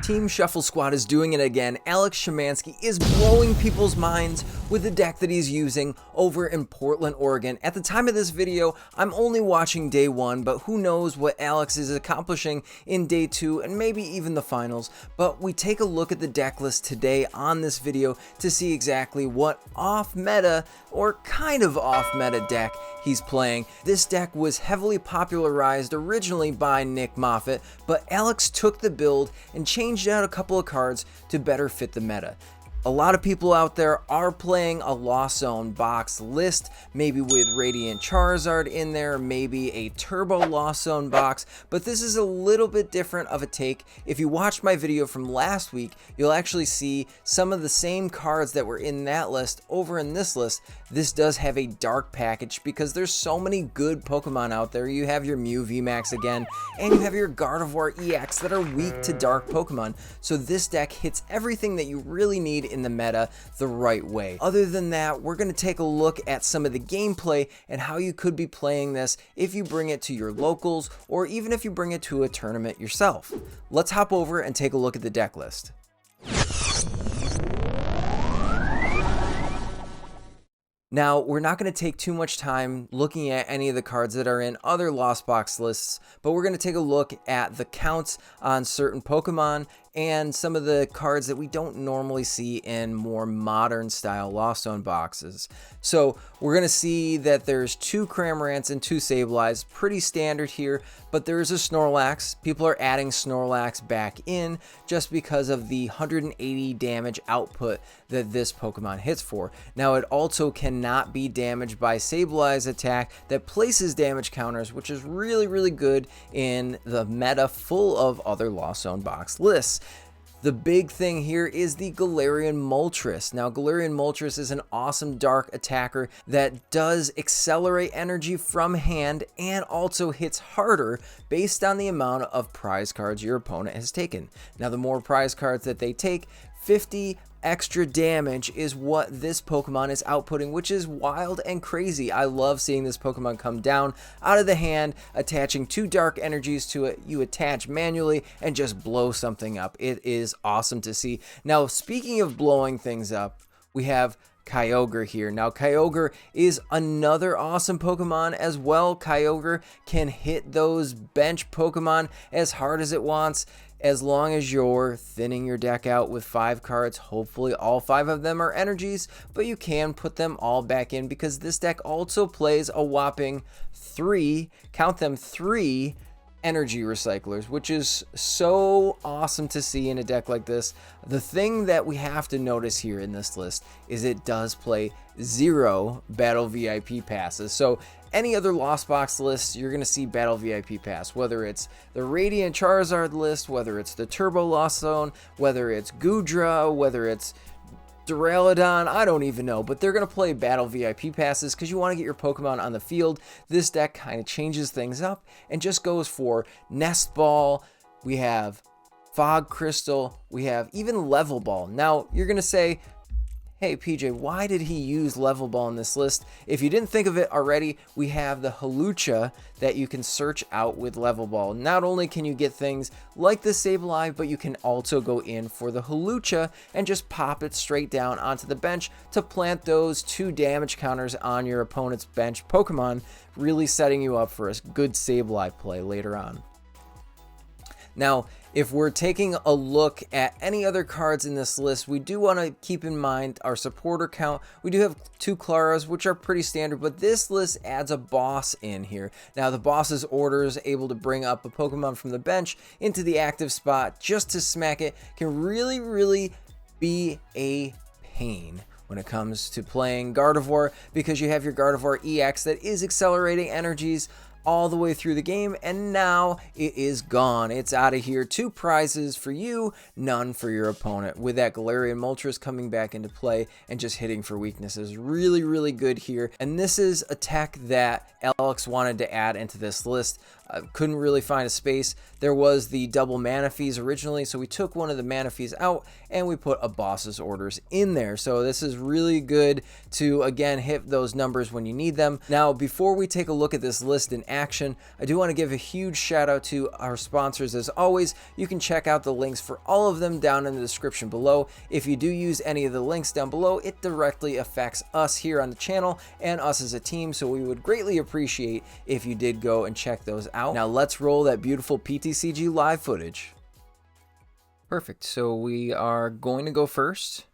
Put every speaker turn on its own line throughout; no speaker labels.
Team Shuffle Squad is doing it again. Alex Schemanske is blowing people's minds with the deck that he's using over in Portland, Oregon. At the time of this video, I'm only watching day 1, but who knows what Alex is accomplishing in day 2 and maybe even the finals. But we take a look at the deck list today on this video to see exactly what off-meta or kind of off-meta deck he's playing. This deck was heavily popularized originally by Nick Moffat, but Alex took the build and changed out a couple of cards to better fit the meta. A lot of people out there are playing a Lost Zone box list, maybe with Radiant Charizard in there, maybe a Turbo Lost Zone box, but this is a little bit different of a take. If you watched my video from last week, you'll actually see some of the same cards that were in that list over in this list. This does have a dark package because there's so many good Pokemon out there. You have your Mew VMAX again, and you have your Gardevoir EX that are weak to dark Pokemon. So this deck hits everything that you really need in the meta the right way. Other than that, we're going to take a look at some of the gameplay and how you could be playing this if you bring it to your locals or even if you bring it to a tournament yourself. Let's hop over and take a look at the deck list. Now, we're not going to take too much time looking at any of the cards that are in other Lost Box lists, but we're going to take a look at the counts on certain Pokemon and some of the cards that we don't normally see in more modern style Lost Zone boxes. So we're going to see that there's 2 Cramorants and 2 Sableyes, pretty standard here, but there is a Snorlax. People are adding Snorlax back in just because of the 180 damage output that this Pokemon hits for. Now it also cannot be damaged by Sableye's attack that places damage counters, which is really good in the meta full of other Lost Zone box lists. The big thing here is the Galarian Moltres. Now, Galarian Moltres is an awesome dark attacker that does accelerate energy from hand and also hits harder based on the amount of prize cards your opponent has taken. Now, the more prize cards that they take, 50 extra damage is what this Pokemon is outputting, which is wild and crazy. I love seeing this Pokemon come down out of the hand, attaching 2 dark energies to it. You attach manually and just blow something up. It is awesome to see. Now, speaking of blowing things up, we have Kyogre here. Now, Kyogre is another awesome Pokemon as well. Kyogre can hit those bench Pokemon as hard as it wants. As long as you're thinning your deck out with 5 cards, hopefully all 5 of them are energies, but you can put them all back in because this deck also plays a whopping 3, count them 3 energy recyclers, which is so awesome to see in a deck like this. The thing that we have to notice here in this list is it does play 0 Battle VIP passes. So any other Lost Box lists, you're going to see Battle VIP pass, whether it's the Radiant Charizard list, whether it's the Turbo Lost Zone, whether it's Goodra, whether it's Duraludon, I don't even know, but they're going to play Battle VIP passes because you want to get your Pokemon on the field. This deck kind of changes things up and just goes for Nest Ball. We have Fog Crystal. We have even Level Ball. Now, you're going to say, hey PJ, why did he use Level Ball in this list? If you didn't think of it already, we have the Hawlucha that you can search out with Level Ball. Not only can you get things like the Sableye, but you can also go in for the Hawlucha and just pop it straight down onto the bench to plant those 2 damage counters on your opponent's bench Pokemon, really setting you up for a good Sableye play later on. Now, if we're taking a look at any other cards in this list, we do want to keep in mind our supporter count. We do have 2 Claras, which are pretty standard, but this list adds a boss in here. Now, the boss's order is able to bring up a Pokemon from the bench into the active spot just to smack it. Can really be a pain when it comes to playing Gardevoir because you have your Gardevoir EX that is accelerating energies all the way through the game, and now it is gone. It's out of here. 2 prizes for you, none for your opponent. With that Galarian Moltres coming back into play and just hitting for weaknesses, really good here. And this is a tech that Alex wanted to add into this list. couldn't really find a space. There was the double Manaphy's originally, so we took one of the Manaphy's out and we put a boss's orders in there. So this is really good to, again, hit those numbers when you need them. Now, before we take a look at this list in action, I do want to give a huge shout out to our sponsors. As always, you can check out the links for all of them down in the description below. If you do use any of the links down below, it directly affects us here on the channel and us as a team, so we would greatly appreciate if you did go and check those out. Now let's roll that beautiful PTCG live footage. Perfect, so we are going to go first,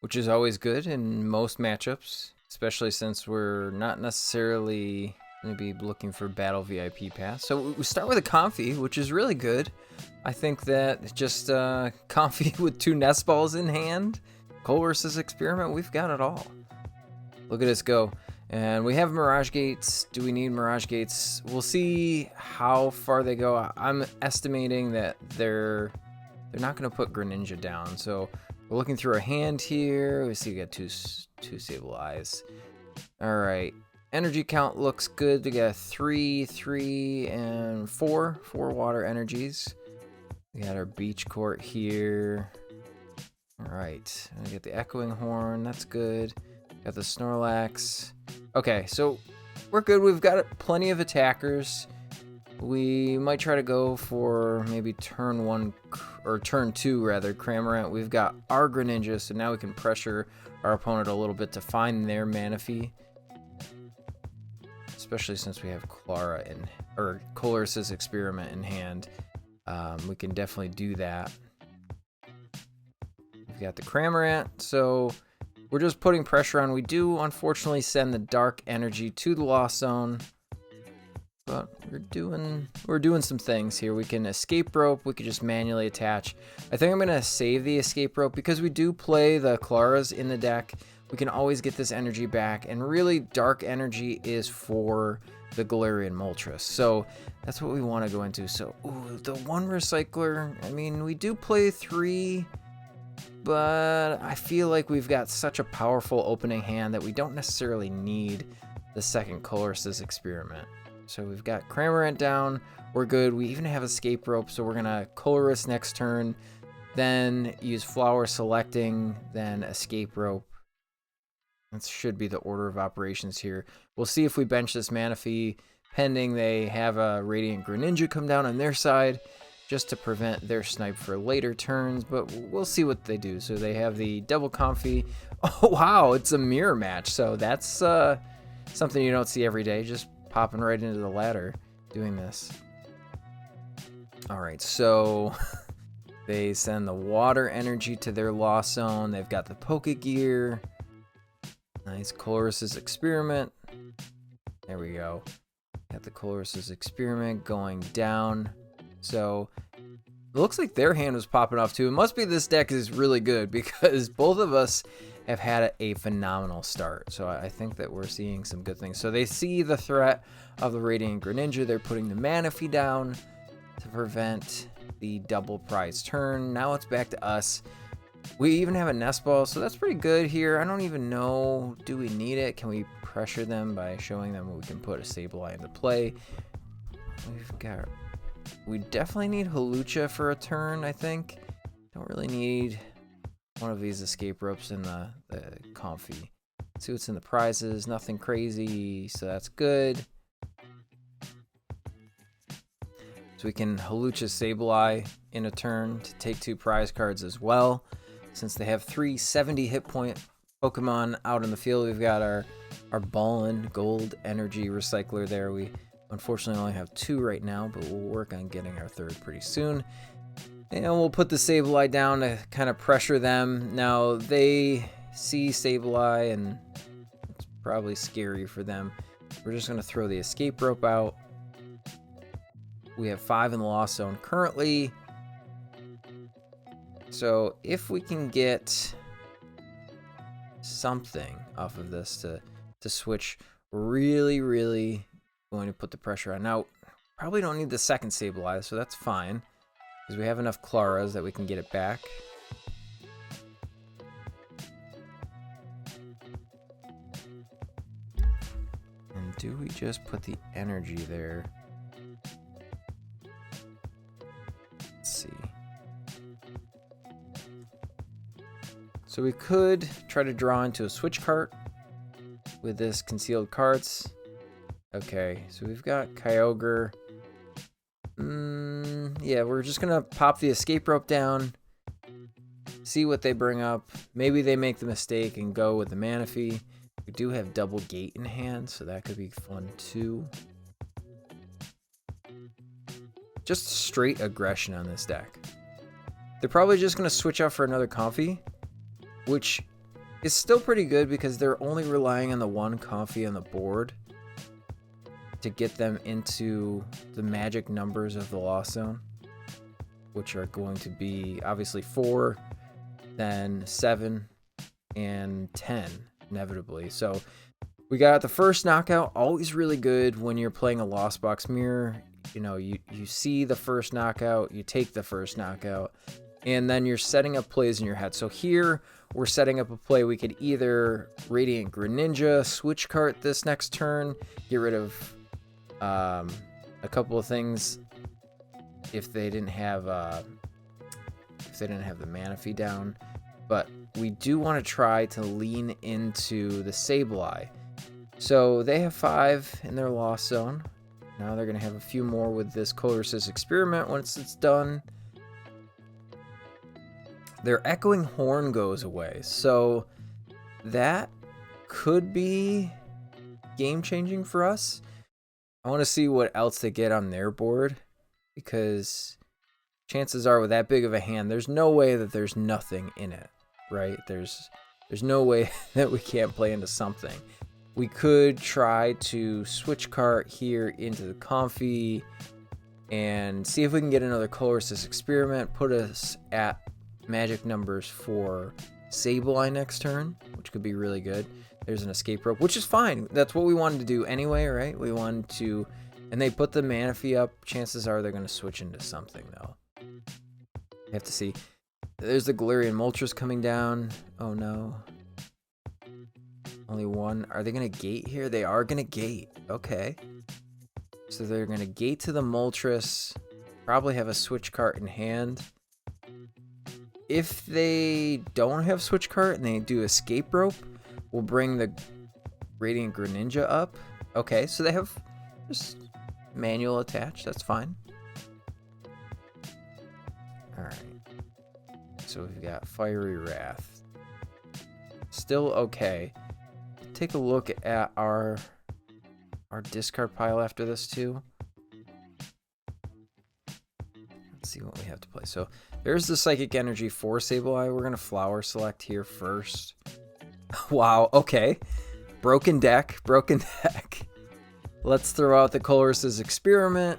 which is always good in most matchups, especially since we're not necessarily going to be looking for battle VIP pass. So we start with a Comfy, which is really good. I think that just Comfy with 2 nest balls in hand, Colress's Experiment, we've got it all. Look at us go. And we have Mirage Gates. Do we need Mirage Gates? We'll see how far they go. I'm estimating that they're not going to put Greninja down. So we're looking through our hand here. We see we got two Sable Eyes. All right. Energy count looks good. We got 3, 3, and 4 water energies. We got our Beach Court here. All right. We get the Echoing Horn. That's good. Got the Snorlax. Okay, so we're good. We've got plenty of attackers. We might try to go for maybe turn 1 or turn 2 rather, Cramorant. We've got our Greninja, so now we can pressure our opponent a little bit to find their Manaphy. Especially since we have Colress's Experiment in hand. We can definitely do that. We've got the Cramorant, so we're just putting pressure on. We do unfortunately send the Dark Energy to the Lost Zone, but we're doing some things here. We can Escape Rope. We could just manually attach. I think I'm gonna save the Escape Rope because we do play the Claras in the deck. We can always get this energy back, and really Dark Energy is for the Galarian Moltres, so that's what we want to go into. So ooh, the 1 Recycler, I mean, we do play 3, but I feel like we've got such a powerful opening hand that we don't necessarily need the second Colress's Experiment. So we've got Cramorant down, we're good. We even have Escape Rope, so we're gonna Colress next turn, then use Flower Selecting, then Escape Rope. That should be the order of operations here. We'll see if we bench this Manaphy, pending they have a Radiant Greninja come down on their side, just to prevent their snipe for later turns, but we'll see what they do. So they have the double Comfy. Oh, wow, it's a mirror match. So that's something you don't see every day, just popping right into the ladder doing this. All right, so they send the Water Energy to their Lost Zone. They've got the Pokegear. Nice Colress's Experiment. There we go. Got the Colress's Experiment going down. So it looks like their hand was popping off too. It must be this deck is really good because both of us have had a phenomenal start. So I think that we're seeing some good things. So they see the threat of the Radiant Greninja. They're putting the Manaphy down to prevent the double prize turn. Now it's back to us. We even have a Nest Ball, so that's pretty good here. I don't even know, do we need it? Can we pressure them by showing them we can put a Sableye into play? We definitely need Hawlucha for a turn, I think. Don't really need one of these Escape Ropes in the Comfy. See what's in the prizes, nothing crazy, so that's good. So we can Hawlucha Sableye in a turn to take 2 prize cards as well. Since they have 3 70 hit point Pokemon out in the field, we've got our Ballin Gold Energy Recycler there. We unfortunately only have 2 right now, but we'll work on getting our 3rd pretty soon. And we'll put the Sableye down to kind of pressure them. Now, they see Sableye, and it's probably scary for them. We're just going to throw the Escape Rope out. We have 5 in the Lost Zone currently. So if we can get something off of this to switch, really going to put the pressure on. Now, probably don't need the second Sableye, so that's fine, because we have enough Claras that we can get it back. And do we just put the energy there? So we could try to draw into a switch cart with this concealed carts. Okay, so we've got Kyogre. Yeah, we're just gonna pop the escape rope down, see what they bring up. Maybe they make the mistake and go with the Manaphy. We do have double gate in hand, so that could be fun too. Just straight aggression on this deck. They're probably just gonna switch out for another Comfy, which is still pretty good because they're only relying on the one Comfy on the board to get them into the magic numbers of the Lost Zone, which are going to be obviously 4, then 7, and 10, inevitably. So we got the first knockout, always really good when you're playing a Lost Box Mirror. You know, you see the first knockout, you take the first knockout, and then you're setting up plays in your head. So here, we're setting up a play. We could either Radiant Greninja, switch cart this next turn, get rid of a couple of things if they didn't have the Manaphy down, but we do want to try to lean into the Sableye. So they have 5 in their Lost Zone. Now they're going to have a few more with this Colress's Experiment once it's done. Their Echoing Horn goes away, so that could be game-changing for us. I want to see what else they get on their board, because chances are with that big of a hand, there's no way that there's nothing in it, right? There's no way that we can't play into something. We could try to switch cart here into the Comfy and see if we can get another Colress's Experiment, put us at magic numbers for Sableye next turn, which could be really good. There's an escape rope, which is fine. That's what we wanted to do anyway, right? We wanted to, and they put the Manaphy up. Chances are they're going to switch into something, though. You have to see. There's the Galarian Moltres coming down. Oh, no. Only one. Are they going to gate here? They are going to gate. Okay. So they're going to gate to the Moltres. Probably have a switch cart in hand. If they don't have switch cart and they do escape rope, we'll bring the Radiant Greninja up. Okay, so they have just manual attached. That's fine. Alright. So we've got Fiery Wrath. Still okay. Take a look at our discard pile after this too. Let's see what we have to play. So there's the Psychic Energy for Sableye. We're going to Flower Select here first. Wow, okay. Broken deck. Let's throw out the Colress's Experiment.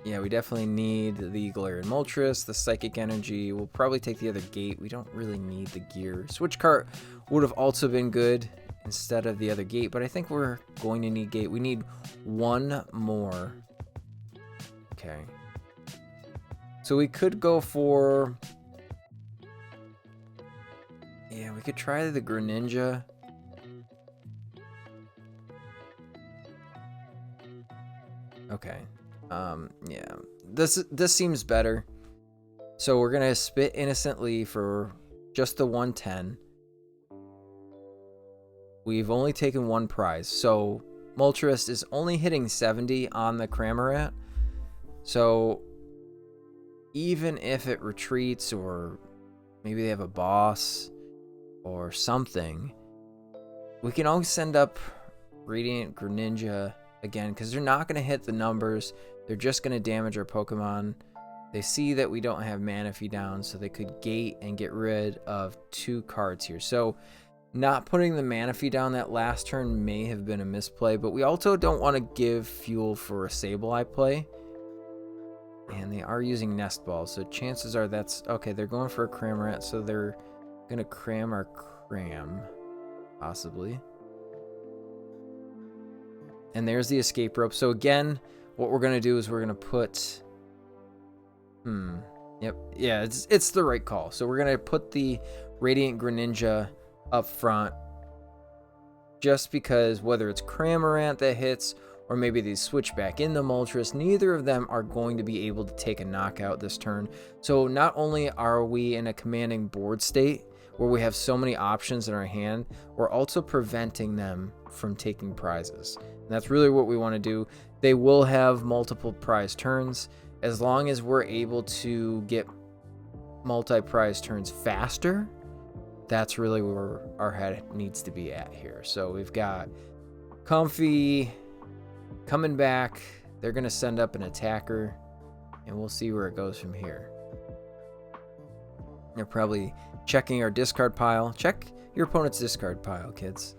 Yeah, we definitely need the Galarian Moltres, the Psychic Energy. We'll probably take the other gate. We don't really need the gear. Switch cart would have also been good instead of the other gate, but I think we're going to need gate. We need one more. Okay. So we could go for... yeah, we could try the Greninja. Okay. Yeah. This seems better. So we're gonna Spit Innocently for just the 110. We've only taken one prize. So Moltres is only hitting 70 on the Cramorant. So even if it retreats, or maybe they have a boss or something, we can always send up Radiant Greninja again, because they're not going to hit the numbers. They're just going to damage our Pokemon. They see that we don't have Manaphy down, so they could gate and get rid of 2 cards here. So not putting the Manaphy down that last turn may have been a misplay, but we also don't want to give fuel for a Sableye play. And they are using Nest Balls, so chances are that's... okay, they're going for a Cramorant, so they're going to cram our Cram, possibly. And there's the escape rope. So again, what we're going to do is we're going to put... yep, yeah, it's the right call. So we're going to put the Radiant Greninja up front, just because whether it's Cramorant that hits or maybe they switch back into Moltres. Neither of them are going to be able to take a knockout this turn. So not only are we in a commanding board state where we have so many options in our hand, we're also preventing them from taking prizes. And that's really what we want to do. They will have multiple prize turns. As long as we're able to get multi-prize turns faster, that's really where our head needs to be at here. So we've got Comfy coming back. They're going to send up an attacker, and we'll see where it goes from here. They're probably checking our discard pile. Check your opponent's discard pile, kids.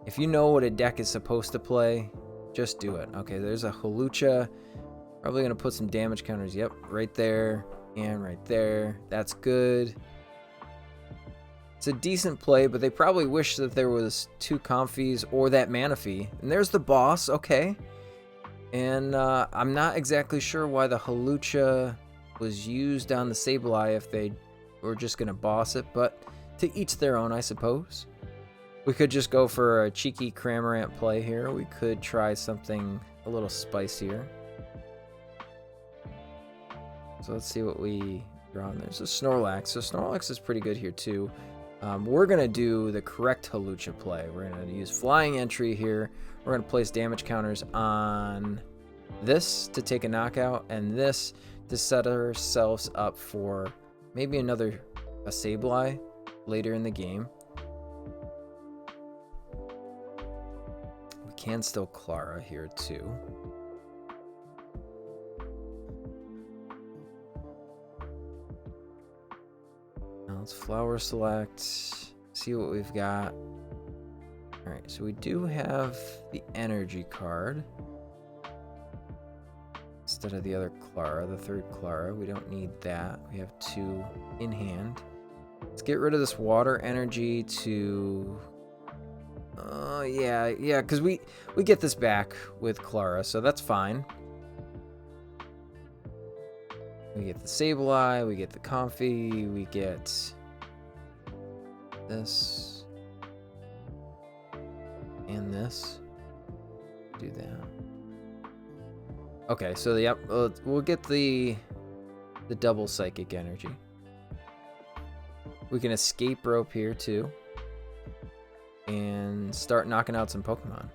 If you know what a deck is supposed to play, just do it. Okay, there's a Hawlucha. Probably going to put some damage counters. Yep, right there and right there. That's good. It's a decent play, but they probably wish that there was 2 Comfies or that Manaphy. And there's the boss, okay. And I'm not exactly sure why the Hawlucha was used on the Sableye if they were just going to boss it, but to each their own, I suppose. We could just go for a cheeky Cramorant play here. We could try something a little spicier. So let's see what we draw. There's a Snorlax. So Snorlax is pretty good here too. We're going to do the correct Hawlucha play. We're going to use Flying Entry here. We're going to place damage counters on this to take a knockout, and this to set ourselves up for maybe a Sableye later in the game. We can still Clara here too. Now let's Flower Select, see what we've got. Alright, so we do have the Energy card instead of the other Clara, the third Clara. We don't need that. We have 2 in hand. Let's get rid of this Water Energy to... yeah, because we get this back with Clara, so that's fine. We get the Sableye, we get the Comfy, we get this and this. Do that. Okay, so yep, we'll get the double Psychic Energy. We can Escape Rope here too and start knocking out some Pokemon.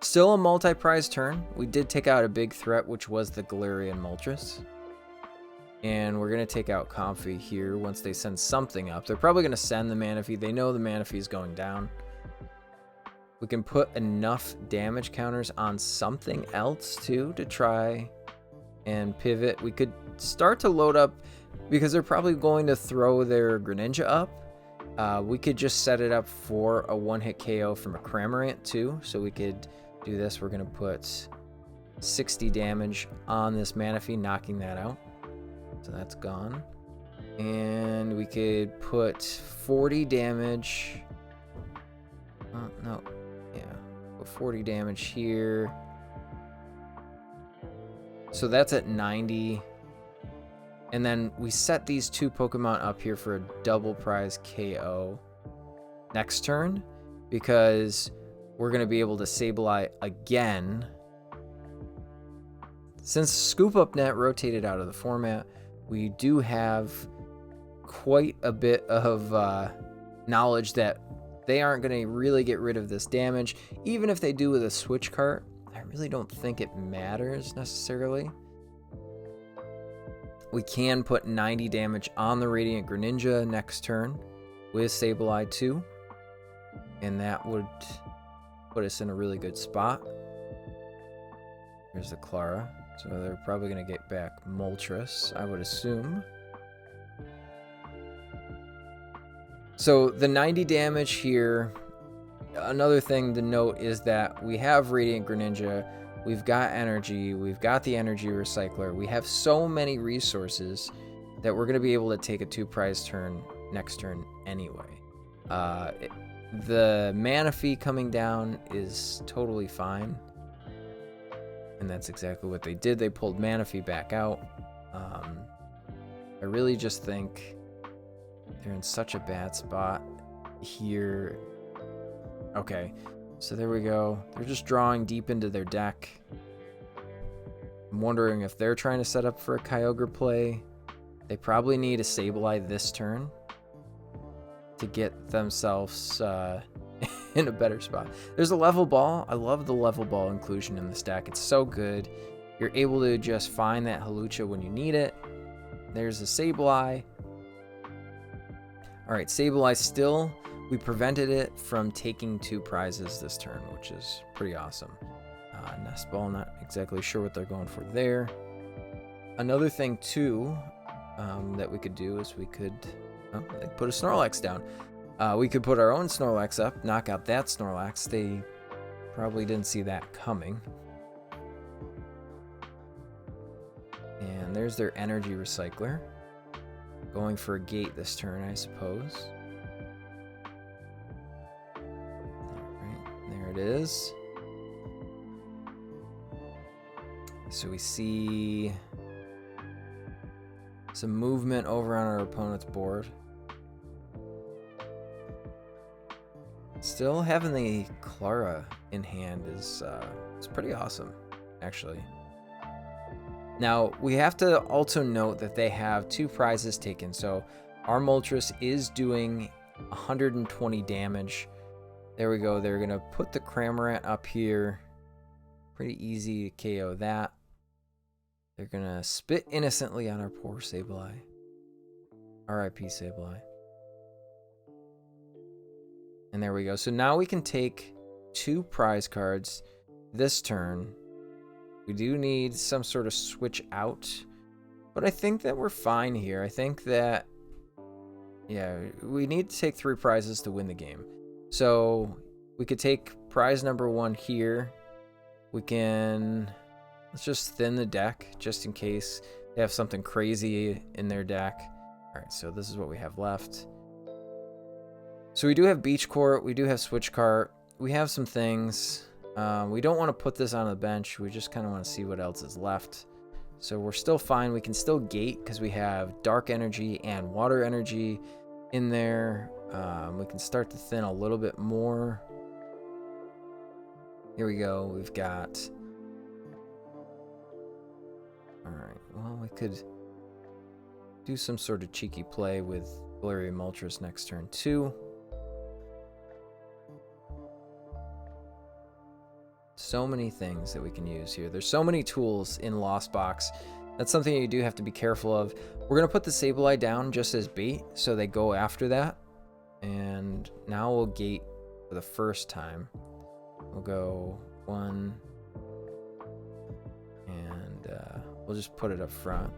Still a multi-prize turn. We did take out a big threat, which was the Galarian Moltres. And we're going to take out Comfy here once they send something up. They're probably going to send the Manaphy. They know the Manaphy is going down. We can put enough damage counters on something else too to try and pivot. We could start to load up because they're probably going to throw their Greninja up. We could just set it up for a one-hit KO from a Cramorant too. So we could do this. We're going to put 60 damage on this Manaphy, knocking that out. So that's gone. And we could put 40 damage. No. Yeah. Put 40 damage here. So that's at 90. And then we set these 2 Pokemon up here for a double prize KO next turn, because we're going to be able to Sableye again. Since Scoop Up Net rotated out of the format, we do have quite a bit of knowledge that they aren't going to really get rid of this damage. Even if they do with a Switch Cart, I really don't think it matters necessarily. We can put 90 damage on the Radiant Greninja next turn with Sableye 2. And that would put us in a really good spot. Here's the Clara. So they're probably going to get back Moltres, I would assume. So the 90 damage here, another thing to note is that we have Radiant Greninja, we've got Energy, we've got the Energy Recycler. We have so many resources that we're going to be able to take a 2-prize turn next turn anyway. The Manaphy coming down is totally fine. And that's exactly what they did. They pulled Manaphy back out. I really just think they're in such a bad spot here. Okay. So there we go. They're just drawing deep into their deck. I'm wondering if they're trying to set up for a Kyogre play. They probably need a Sableye this turn to get themselves in a better spot. There's a level ball. I love the level ball inclusion in this deck. It's so good. You're able to just find that Hawlucha when you need it. There's a Sableye. All right, Sableye still, we prevented it from taking 2 prizes this turn, which is pretty awesome. Nest Ball, not exactly sure what they're going for there. Another thing too that we could do is we could put a Snorlax down. We could put our own Snorlax up, knock out that Snorlax. They probably didn't see that coming. And there's their Energy Recycler. Going for a gate this turn, I suppose. Alright, there it is. So we see some movement over on our opponent's board. Still having the Clara in hand is pretty awesome, actually. Now, we have to also note that they have 2 prizes taken. So our Moltres is doing 120 damage. There we go. They're going to put the Cramorant up here. Pretty easy to KO that. They're going to spit innocently on our poor Sableye. RIP Sableye. And there we go. So now we can take 2 prize cards this turn. We do need some sort of switch out, but I think that we're fine here. I think that, yeah, we need to take 3 prizes to win the game. So we could take prize number 1 here. We can, let's just thin the deck just in case they have something crazy in their deck. All right, so this is what we have left. So we do have Beach Court, we do have Switch Cart, we have some things. We don't want to put this on the bench. We just kind of want to see what else is left. So we're still fine. We can still gate because we have Dark Energy and Water Energy in there. We can start to thin a little bit more. Here we go. We've got... Alright, well, we could do some sort of cheeky play with Galarian Moltres next turn too. So many things that we can use here. There's so many tools in Lost Box. That's something you do have to be careful of. We're going to put the Sableye down just as bait, so they go after that. And now we'll gate for the first time. We'll go 1. And we'll just put it up front.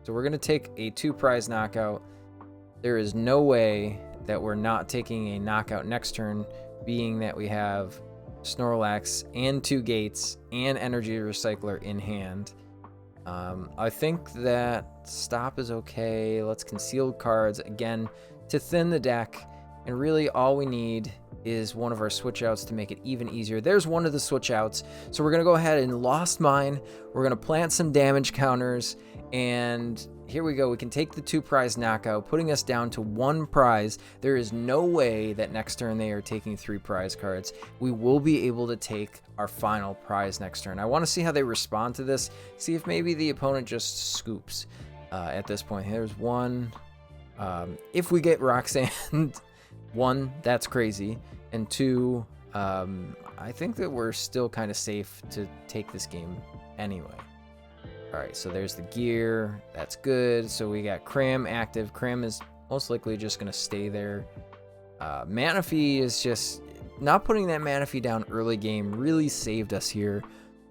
So we're going to take a 2 prize knockout. There is no way that we're not taking a knockout next turn, being that we have Snorlax and 2 gates and Energy Recycler in hand. I think that stop is okay. Let's concealed cards again to thin the deck, and really all we need is one of our switch outs to make it even easier. There's one of the switch outs. So we're gonna go ahead and Lost Mine. We're gonna plant some damage counters, and here we go. We can take the 2 prize knockout, putting us down to 1 prize. There is no way that next turn they are taking 3 prize cards. We will be able to take our final prize next turn. I want to see how they respond to this. See if maybe the opponent just scoops at this point. Here's 1. If we get Roxanne, 1, that's crazy. And 2, I think that we're still kind of safe to take this game anyway. All right, so there's the gear. That's good. So we got Cram active. Cram is most likely just going to stay there. Manaphy is just... Not putting that Manaphy down early game really saved us here.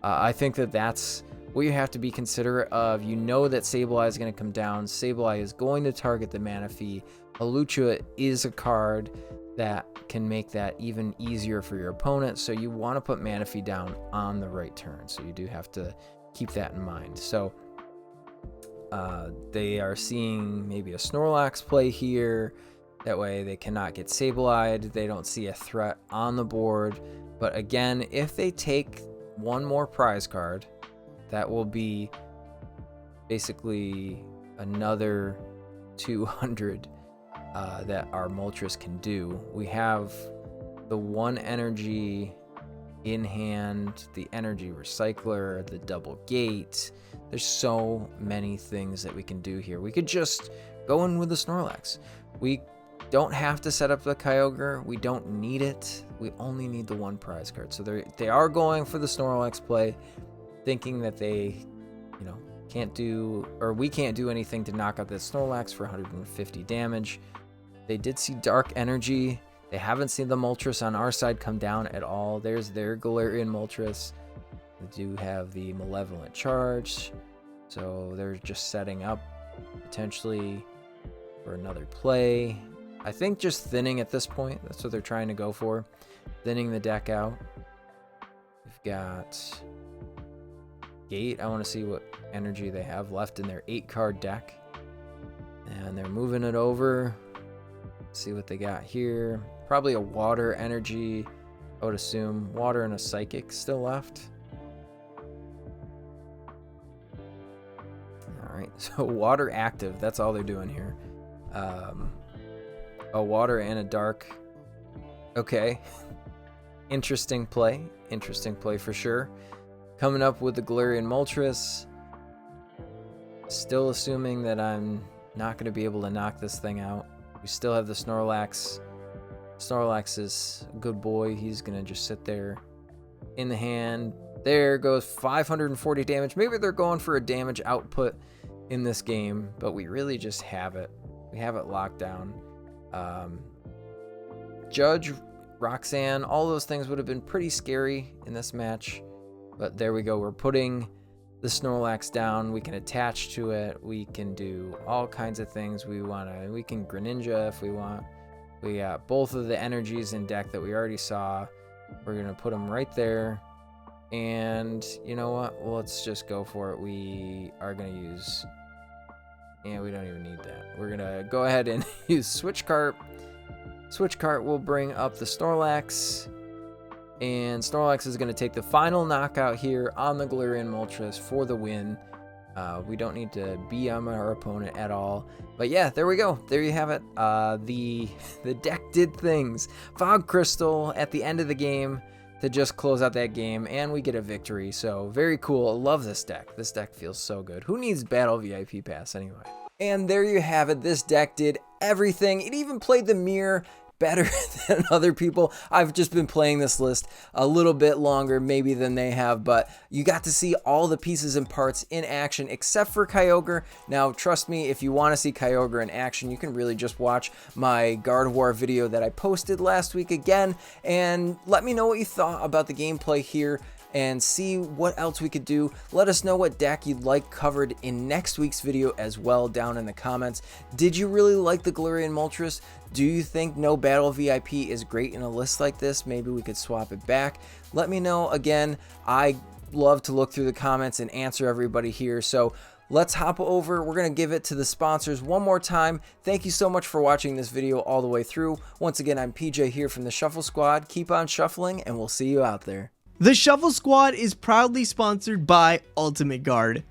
I think that that's what you have to be considerate of. You know that Sableye is going to come down. Sableye is going to target the Manaphy. Hawlucha is a card that can make that even easier for your opponent. So you want to put Manaphy down on the right turn. So you do have to keep that in mind. So they are seeing maybe a Snorlax play here. That way they cannot get Sableyed. They don't see a threat on the board. But again, if they take 1 more prize card, that will be basically another 200 that our Moltres can do. We have the 1 energy in hand, the energy recycler, the double gate. There's so many things that we can do here. We could just go in with the Snorlax. We don't have to set up the Kyogre. We don't need it. We only need the 1 prize card. So they are going for the Snorlax play, thinking that they, can't do, or we can't do anything to knock out that Snorlax for 150 damage. They did see Dark Energy. They haven't seen the Moltres on our side come down at all. There's their Galarian Moltres. They do have the Malevolent Charge, so they're just setting up potentially for another play. I think just thinning at this point. That's what they're trying to go for. Thinning the deck out. We've got Gate. I want to see what energy they have left in their 8-card deck. And they're moving it over. See what they got here. Probably a Water Energy. I would assume Water and a Psychic still left. Alright, so Water active. That's all they're doing here. A Water and a Dark. Okay. Interesting play. Interesting play for sure. Coming up with the Galarian Moltres. Still assuming that I'm not going to be able to knock this thing out. We still have the Snorlax. Snorlax is a good boy. He's going to just sit there in the hand. There goes 540 damage. Maybe they're going for a damage output in this game, but we really just have it. We have it locked down. Judge, Roxanne, all those things would have been pretty scary in this match. But there we go. We're putting the Snorlax down. We can attach to it. We can do all kinds of things we want to. We can Greninja if we want. We got both of the energies in deck that we already saw. We're going to put them right there. And you know what? Well, let's just go for it. We are going to use... Yeah, we don't even need that. We're going to go ahead and use Switch Cart. Switch Cart will bring up the Snorlax. And Snorlax is going to take the final knockout here on the Galarian Moltres for the win. We don't need to BM our opponent at all. But yeah, there we go. There you have it. The deck did things. Fog Crystal at the end of the game to just close out that game, and we get a victory. So very cool. I love this deck. This deck feels so good. Who needs Battle VIP Pass anyway? And there you have it. This deck did everything. It even played the mirror better than other people. I've just been playing this list a little bit longer maybe than they have, but you got to see all the pieces and parts in action except for Kyogre. Now trust me, if you want to see Kyogre in action, you can really just watch my Gardevoir video that I posted last week again, and let me know what you thought about the gameplay here and see what else we could do. Let us know what deck you'd like covered in next week's video as well down in the comments. Did you really like the Galarian Moltres? Do you think no Battle VIP is great in a list like this? Maybe we could swap it back. Let me know. Again, I love to look through the comments and answer everybody here. So let's hop over. We're going to give it to the sponsors one more time. Thank you so much for watching this video all the way through. Once again, I'm PJ here from the Shuffle Squad. Keep on shuffling and we'll see you out there.
The Shuffle Squad is proudly sponsored by Ultimate Guard.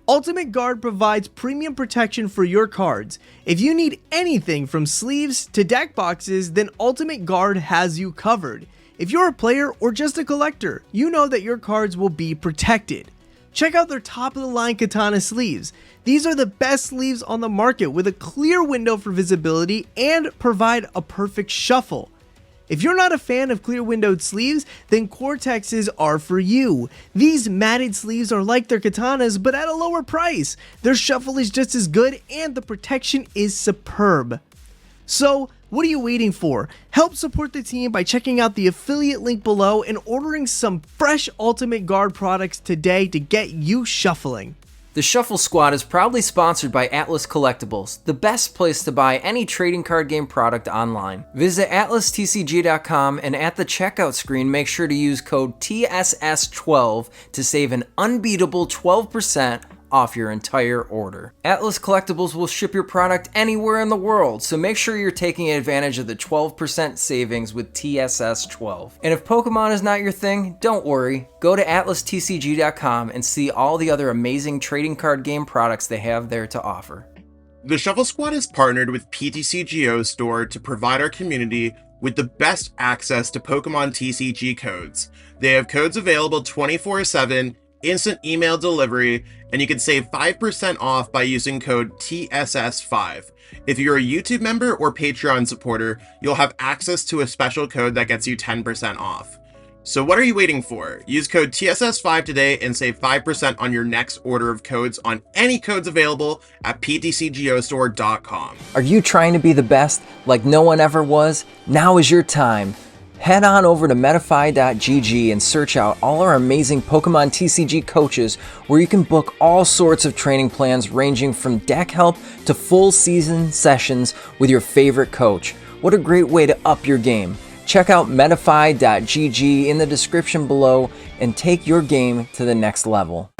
Ultimate Guard provides premium protection for your cards. If you need anything from sleeves to deck boxes, then Ultimate Guard has you covered. If you're a player or just a collector, you know that your cards will be protected. Check out their top-of-the-line katana sleeves. These are the best sleeves on the market with a clear window for visibility and provide a perfect shuffle. If you're not a fan of clear windowed sleeves, then Cortexes are for you. These matted sleeves are like their katanas, but at a lower price. Their shuffle is just as good and the protection is superb. So, what are you waiting for? Help support the team by checking out the affiliate link below and ordering some fresh Ultimate Guard products today to get you shuffling.
The Shuffle Squad is proudly sponsored by Atlas Collectibles, the best place to buy any trading card game product online. Visit atlastcg.com and at the checkout screen, make sure to use code TSS12 to save an unbeatable 12% off your entire order. Atlas Collectibles will ship your product anywhere in the world, so make sure you're taking advantage of the 12% savings with TSS12. And if Pokemon is not your thing, don't worry. Go to atlastcg.com and see all the other amazing trading card game products they have there to offer.
The Shuffle Squad is partnered with ptcgl store to provide our community with the best access to Pokemon TCG codes. They have codes available 24/7, instant email delivery, and you can save 5% off by using code TSS5. If you're a YouTube member or Patreon supporter, you'll have access to a special code that gets you 10% off. So what are you waiting for? Use code TSS5 today and save 5% on your next order of codes on any codes available at ptcgostore.com.
Are you trying to be the best like no one ever was? Now is your time. Head on over to Medify.gg and search out all our amazing Pokemon TCG coaches where you can book all sorts of training plans ranging from deck help to full season sessions with your favorite coach. What a great way to up your game. Check out Medify.gg in the description below and take your game to the next level.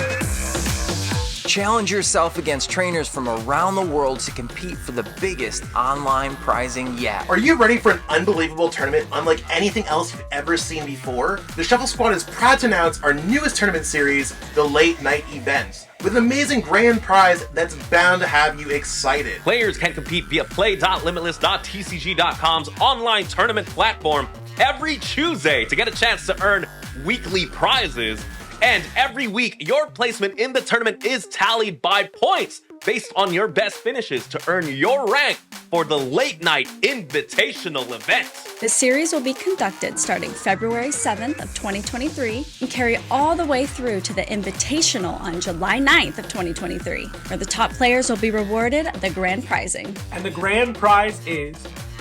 Challenge yourself against trainers from around the world to compete for the biggest online prizing yet.
Are you ready for an unbelievable tournament unlike anything else you've ever seen before? The Shuffle Squad is proud to announce our newest tournament series, the Late Night Events, with an amazing grand prize that's bound to have you excited.
Players can compete via play.limitless.tcg.com's online tournament platform every Tuesday to get a chance to earn weekly prizes. And every week, your placement in the tournament is tallied by points based on your best finishes to earn your rank for the Late Night Invitational events.
The series will be conducted starting February 7th of 2023 and carry all the way through to the Invitational on July 9th of 2023, where the top players will be rewarded the grand prizing.
And the grand prize is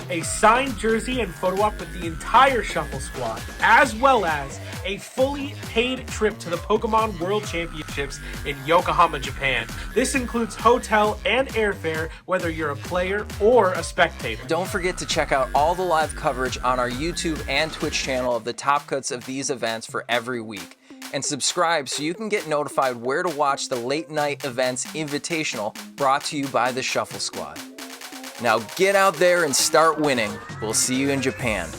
a signed jersey and photo op with the entire Shuffle Squad, as well as a fully paid trip to the Pokemon World Championships in Yokohama, Japan. This includes hotel and airfare, whether you're a player or a spectator.
Don't forget to check out all the live coverage on our YouTube and Twitch channel of the top cuts of these events for every week. And subscribe so you can get notified where to watch the Late Night Events Invitational brought to you by the Shuffle Squad. Now get out there and start winning. We'll see you in Japan.